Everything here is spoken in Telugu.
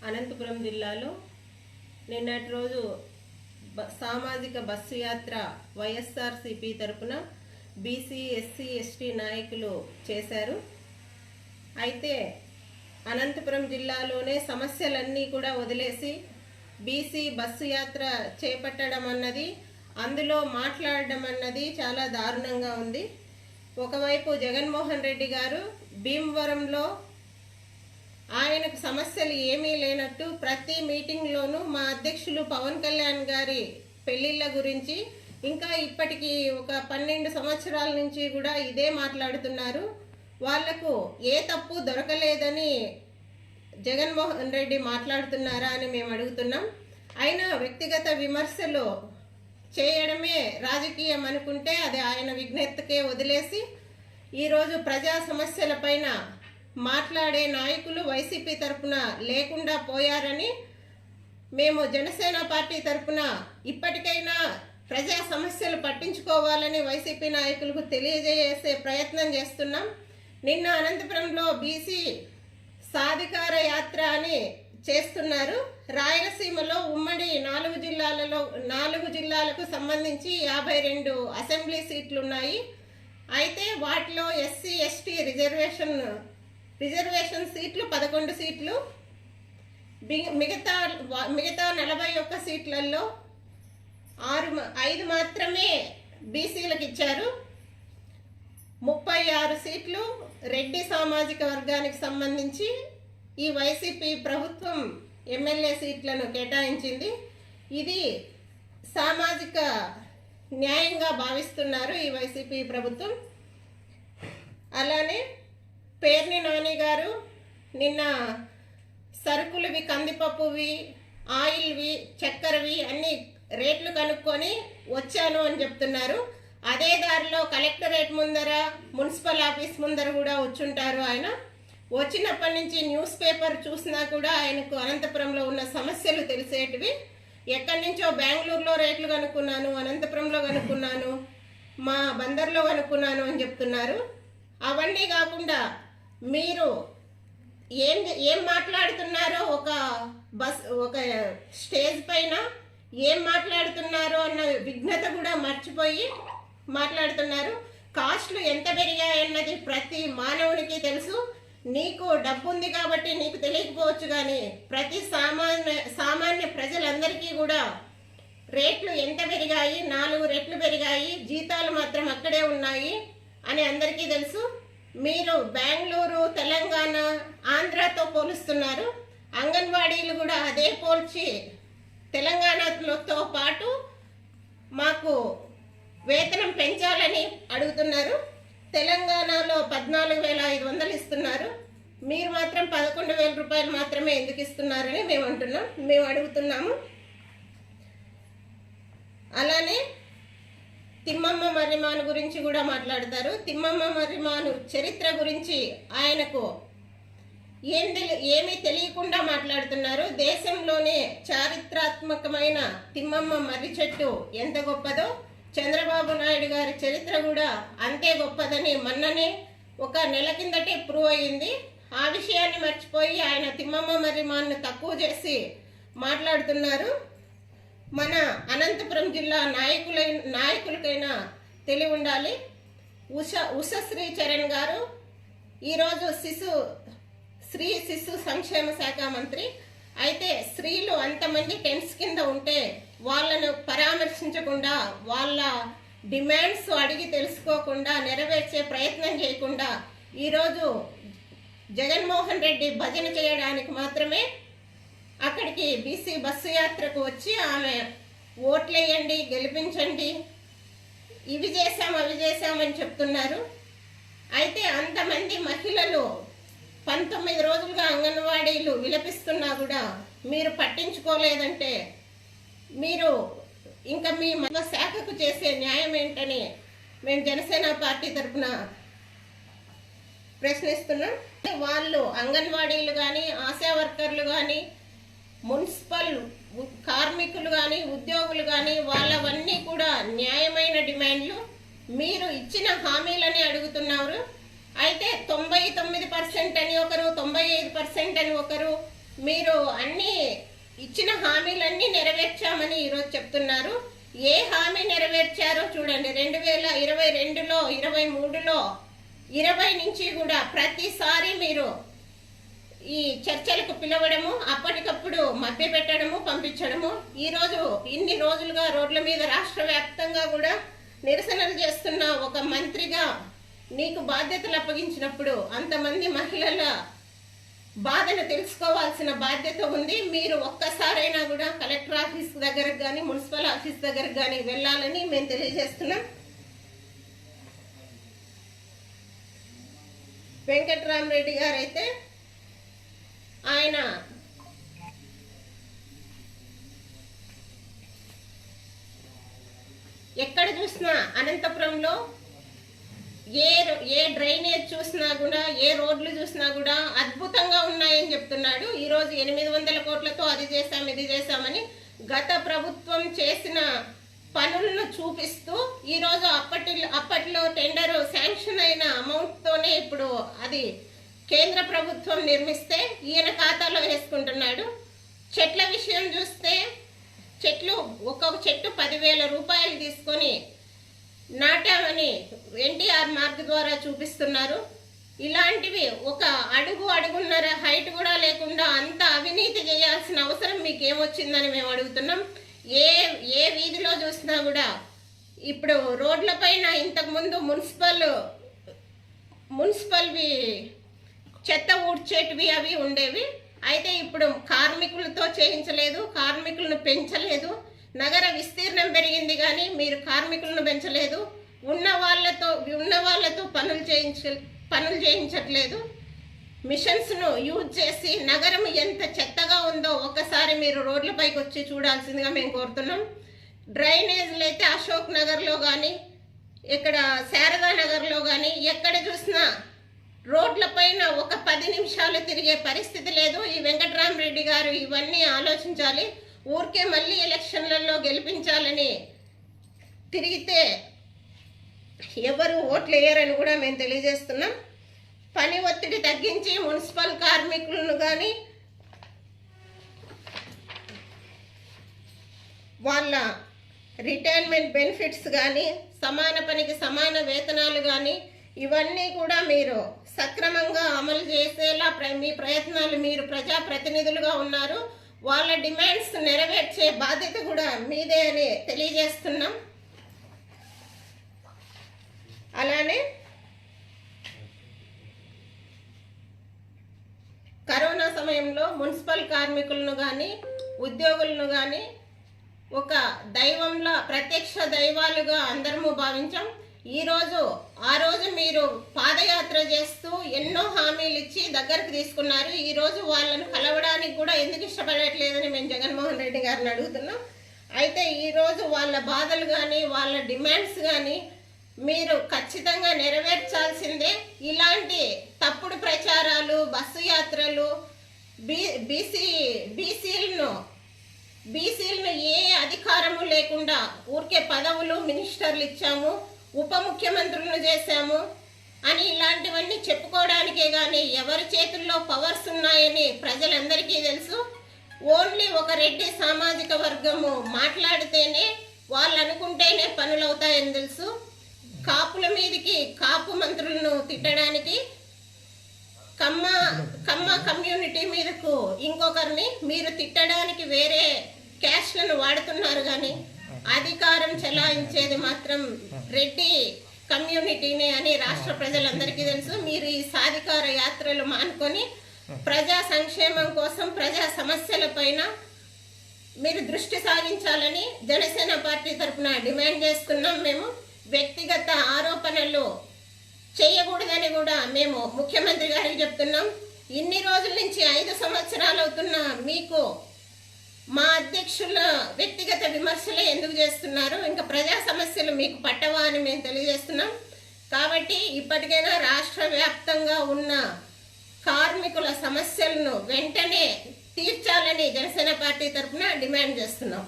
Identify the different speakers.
Speaker 1: అనంతపురం జిల్లాలో నిన్నటి రోజు సామాజిక బస్సు యాత్ర వైఎస్ఆర్సీపీ తరపున బీసీ ఎస్సీ ఎస్టీ నాయకులు చేశారు. అయితే అనంతపురం జిల్లాలోనే సమస్యలన్నీ కూడా వదిలేసి బీసీ బస్సు యాత్ర చేపట్టడం అన్నది, అందులో మాట్లాడడం అన్నది చాలా దారుణంగా ఉంది. ఒకవైపు జగన్మోహన్ రెడ్డి గారు భీమవరంలో ఆయనకు సమస్యలు ఏమీ లేనట్టు ప్రతి మీటింగ్లోనూ మా అధ్యక్షులు పవన్ కళ్యాణ్ గారి పెళ్లిళ్ళ గురించి ఇంకా ఇప్పటికీ ఒక 12 సంవత్సరాల నుంచి కూడా ఇదే మాట్లాడుతున్నారు. వాళ్లకు ఏ తప్పు దొరకలేదని జగన్మోహన్ రెడ్డి మాట్లాడుతున్నారా అని మేము అడుగుతున్నాం. అయినా వ్యక్తిగత విమర్శలు చేయడమే రాజకీయం అనుకుంటే అది ఆయన విజ్ఞతకే వదిలేసి ఈరోజు ప్రజా సమస్యలపైన మాట్లాడే నాయకులు వైసీపీ తరపున లేకుండా పోయారని మేము జనసేన పార్టీ తరపున ఇప్పటికైనా ప్రజా సమస్యలు పట్టించుకోవాలని వైసీపీ నాయకులకు తెలియజేసే ప్రయత్నం చేస్తున్నాం. నిన్న అనంతపురంలో బీసీ సాధికార యాత్ర అని చేస్తున్నారు. రాయలసీమలో ఉమ్మడి 4 జిల్లాలకు సంబంధించి 52 అసెంబ్లీ సీట్లు ఉన్నాయి. అయితే వాటిలో ఎస్సీ ఎస్టీ రిజర్వేషన్ సీట్లు 11 సీట్లు, మిగతా 41 సీట్లలో 5 మాత్రమే బీసీలకు ఇచ్చారు. 36 సీట్లు రెడ్డి సామాజిక వర్గానికి సంబంధించి ఈ వైసీపీ ప్రభుత్వం ఎమ్మెల్యే సీట్లను కేటాయించింది. ఇది సామాజిక న్యాయంగా భావిస్తున్నారు ఈ వైసీపీ ప్రభుత్వం. అలానే పేర్ని నాని గారు నిన్న సరుకులవి, కందిపప్పువి, ఆయిల్వి, చక్కెరవి అన్ని రేట్లు కనుక్కొని వచ్చాను అని చెప్తున్నారు. అదే దారిలో కలెక్టరేట్ ముందర, మున్సిపల్ ఆఫీస్ ముందర కూడా వచ్చుంటారు. ఆయన వచ్చినప్పటి నుంచి న్యూస్ పేపర్ చూసినా కూడా ఆయనకు అనంతపురంలో ఉన్న సమస్యలు తెలిసేటివి. ఎక్కడి నుంచో బెంగళూరులో రేట్లు కనుక్కున్నాను, అనంతపురంలో కనుక్కున్నాను, మా బందర్లో కనుక్కున్నాను అని చెప్తున్నారు. అవన్నీ కాకుండా మీరు ఏం మాట్లాడుతున్నారో ఒక స్టేజ్ పైన ఏం మాట్లాడుతున్నారో అన్న విఘ్నత కూడా మర్చిపోయి మాట్లాడుతున్నారు. కాస్ట్లు ఎంత పెరిగాయన్నది ప్రతి మానవునికి తెలుసు. నీకు డబ్బు ఉంది కాబట్టి నీకు తెలియకపోవచ్చు, కానీ ప్రతి సామాన్య ప్రజలందరికీ కూడా రేట్లు ఎంత పెరిగాయి, 4 రెట్లు పెరిగాయి, జీతాలు మాత్రం అక్కడే ఉన్నాయి అని అందరికీ తెలుసు. మీరు బెంగళూరు, తెలంగాణ, ఆంధ్రాతో పోలుస్తున్నారు. అంగన్వాడీలు కూడా అదే పోల్చి తెలంగాణతో పాటు మాకు వేతనం పెంచాలని అడుగుతున్నారు. తెలంగాణలో 14,500 ఇస్తున్నారు, మీరు మాత్రం 11,000 రూపాయలు మాత్రమే ఎందుకు ఇస్తున్నారని మేము అడుగుతున్నాము. అలానే తిమ్మమ్మ మర్రిమాను గురించి కూడా మాట్లాడతారు. తిమ్మమ్మ మర్రిమాను చరిత్ర గురించి ఆయనకు ఏమీ తెలియకుండా మాట్లాడుతున్నారు. దేశంలోనే చారిత్రాత్మకమైన తిమ్మమ్మ మర్రి చెట్టు ఎంత గొప్పదో చంద్రబాబు నాయుడు గారి చరిత్ర కూడా అంతే గొప్పదని మొన్ననే ఒక నెల కిందటే ప్రూవ్ అయ్యింది. ఆ విషయాన్ని మర్చిపోయి ఆయన తిమ్మమ్మ మర్రిమాను తక్కువ చేసి మాట్లాడుతున్నారు. మన అనంతపురం జిల్లా నాయకులకైనా తెలివి ఉండాలి. ఉషశ్రీ చరణ్ గారు ఈరోజు స్త్రీ శిశు సంక్షేమ శాఖ మంత్రి. అయితే స్త్రీలు అంతమంది టెన్స్ కింద ఉంటే వాళ్ళను పరామర్శించకుండా, వాళ్ళ డిమాండ్స్ అడిగి తెలుసుకోకుండా, నెరవేర్చే ప్రయత్నం చేయకుండా ఈరోజు జగన్మోహన్ రెడ్డి భజన చేయడానికి మాత్రమే అక్కడికి బీసీ బస్సు యాత్రకు వచ్చి ఆమె ఓట్లేయండి, గెలిపించండి, ఇవి చేశాం అవి చేశామని చెప్తున్నారు. అయితే అంతమంది మహిళలు 19 రోజులుగా అంగన్వాడీలు విలపిస్తున్నా కూడా మీరు పట్టించుకోలేదంటే మీరు ఇంకా మీ శాఖకు చేసే న్యాయం ఏంటని మేము జనసేన పార్టీ తరఫున ప్రశ్నిస్తున్నాం. వాళ్ళు అంగన్వాడీలు కానీ, ఆశా వర్కర్లు కానీ, మున్సిపల్ కార్మికులు కానీ, ఉద్యోగులు కానీ, వాళ్ళవన్నీ కూడా న్యాయమైన డిమాండ్లు. మీరు ఇచ్చిన హామీలని అడుగుతున్నారు. అయితే 99% అని ఒకరు, 95% అని ఒకరు, మీరు అన్ని ఇచ్చిన హామీలన్నీ నెరవేర్చామని ఈరోజు చెప్తున్నారు. ఏ హామీ నెరవేర్చారో చూడండి. 2022లో 23లో 20 నుంచి కూడా ప్రతిసారి మీరు ఈ చర్చలకు పిలవడము, అప్పటికప్పుడు మభ్యపెట్టడము, పంపించడము. ఈరోజు ఇన్ని రోజులుగా రోడ్ల మీద రాష్ట్ర వ్యాప్తంగా కూడా నిరసనలు చేస్తున్న ఒక మంత్రిగా నీకు బాధ్యతలు అప్పగించినప్పుడు అంతమంది మహిళల బాధను తెలుసుకోవాల్సిన బాధ్యత ఉంది. మీరు ఒక్కసారైనా కూడా కలెక్టర్ ఆఫీస్ దగ్గరకు కానీ మున్సిపల్ ఆఫీస్ దగ్గరకు కానీ వెళ్ళాలని మేము తెలియజేస్తున్నాం. వెంకట్రామరెడ్డి గారు అయితే ఆయన ఎక్కడ చూసినా అనంతపురంలో ఏ డ్రైనేజ్ చూసినా కూడా, ఏ రోడ్లు చూసినా కూడా అద్భుతంగా ఉన్నాయని చెప్తున్నాడు. ఈరోజు 800 కోట్లతో అది చేశాం ఇది చేశామని గత ప్రభుత్వం చేసిన పనులను చూపిస్తూ ఈరోజు అప్పట్లో టెండర్ శాంక్షన్ అయిన అమౌంట్తోనే ఇప్పుడు అది కేంద్ర ప్రభుత్వం నిర్మిస్తే ఈయన ఖాతాలో వేసుకుంటున్నాడు. చెట్ల విషయం చూస్తే ఒక్కొక్క చెట్టు 10,000 రూపాయలు తీసుకొని నాటామని ఎన్టీఆర్ మార్గ్ ద్వారా చూపిస్తున్నారు. ఇలాంటివి ఒక అడుగున్నర హైట్ కూడా లేకుండా అంత అవినీతి చేయాల్సిన అవసరం మీకు ఏమొచ్చిందని మేము అడుగుతున్నాం. ఏ వీధిలో చూసినా కూడా ఇప్పుడు రోడ్లపైన ఇంతకుముందు మున్సిపల్వి చెత్త ఊడ్చేటివి అవి ఉండేవి. అయితే ఇప్పుడు కార్మికులతో చేయించలేదు, కార్మికులను పెంచలేదు. నగర విస్తీర్ణం పెరిగింది కానీ మీరు కార్మికులను పెంచలేదు. ఉన్న వాళ్ళతో పనులు చేయించట్లేదు. మిషన్స్ను యూజ్ చేసి నగరం ఎంత చెత్తగా ఉందో ఒక్కసారి మీరు రోడ్లపైకి వచ్చి చూడాల్సిందిగా మేము కోరుతున్నాం. డ్రైనేజీలు అయితే అశోక్ నగర్లో కానీ ఇక్కడ శారదా నగర్లో కానీ ఎక్కడ చూసినా రోడ్లపైన ఒక 10 నిమిషాలు తిరిగే పరిస్థితి లేదు. ఈ వెంకట్రామరెడ్డి గారు ఇవన్నీ ఆలోచించాలి. ఊరికే మళ్ళీ ఎలక్షన్లలో గెలిపించాలని తిరిగితే ఎవరు ఓట్లు వేయరని కూడా మేము తెలియజేస్తున్నాం. పని ఒత్తిడి తగ్గించి మున్సిపల్ కార్మికులను కానీ వాళ్ళ రిటైర్మెంట్ బెనిఫిట్స్ కానీ సమాన పనికి సమాన వేతనాలు కానీ ఇవన్నీ కూడా మీరు సక్రమంగా అమలు చేసేలా మీ ప్రయత్నాలు, మీరు ప్రజాప్రతినిధులుగా ఉన్నారు, వాళ్ళ డిమాండ్స్ నెరవేర్చే బాధ్యత కూడా మీదే అని తెలియజేస్తున్నాం. అలానే కరోనా సమయంలో మున్సిపల్ కార్మికులను కానీ ఉద్యోగులను కానీ ఒక దైవంలా, ప్రత్యక్ష దైవాలుగా అందరము భావించాం. ఆ రోజు మీరు పాదయాత్ర చేస్తూ ఎన్నో హామీలు ఇచ్చి దగ్గరకు తీసుకున్నారు. ఈరోజు వాళ్ళను కలవడానికి కూడా ఎందుకు ఇష్టపడట్లేదని మేము జగన్మోహన్ రెడ్డి గారిని అడుగుతున్నాం. అయితే ఈరోజు వాళ్ళ బాధలు కానీ వాళ్ళ డిమాండ్స్ కానీ మీరు ఖచ్చితంగా నెరవేర్చాల్సిందే. ఇలాంటి తప్పుడు ప్రచారాలు, బస్సు యాత్రలు, బీసీలను ఏ అధికారము లేకుండా ఊరికే పదవులు, మినిస్టర్లు ఇచ్చాము, ఉప ముఖ్యమంత్రులను చేశాము అని ఇలాంటివన్నీ చెప్పుకోవడానికే కానీ ఎవరి చేతుల్లో పవర్స్ ఉన్నాయని ప్రజలందరికీ తెలుసు. ఓన్లీ ఒక రెడ్డి సామాజిక వర్గము మాట్లాడితేనే, వాళ్ళు అనుకుంటేనే పనులు అవుతాయని తెలుసు. కాపుల మీదకి కాపు మంత్రులను తిట్టడానికి, కమ్మ కమ్యూనిటీ మీదకు ఇంకొకరిని మీరు తిట్టడానికి వేరే క్యాస్ట్లను వాడుతున్నారు. కానీ అధికారం చెలాయించేది మాత్రం రెడ్డి కమ్యూనిటీనే అని రాష్ట్ర ప్రజలందరికీ తెలుసు. మీరు ఈ సాధికార యాత్రలు మానుకొని ప్రజా సంక్షేమం కోసం, ప్రజా సమస్యల పైన మీరు దృష్టి సాగించాలని జనసేన పార్టీ తరఫున డిమాండ్ చేస్తున్నాం. మేము వ్యక్తిగత ఆరోపణలు చేయకూడదని కూడా మేము ముఖ్యమంత్రి గారికి చెప్తున్నాం. ఇన్ని రోజుల నుంచి 5 సంవత్సరాలు అవుతున్న మీకు మా అధ్యక్షుల వ్యక్తిగత విమర్శలే ఎందుకు చేస్తున్నారు? ఇంకా ప్రజా సమస్యలు మీకు పట్టవా అని మేము తెలియజేస్తున్నాం. కాబట్టి ఇప్పటికైనా రాష్ట్ర వ్యాప్తంగా ఉన్న కార్మికుల సమస్యలను వెంటనే తీర్చాలని జనసేన పార్టీ తరఫున డిమాండ్ చేస్తున్నాం.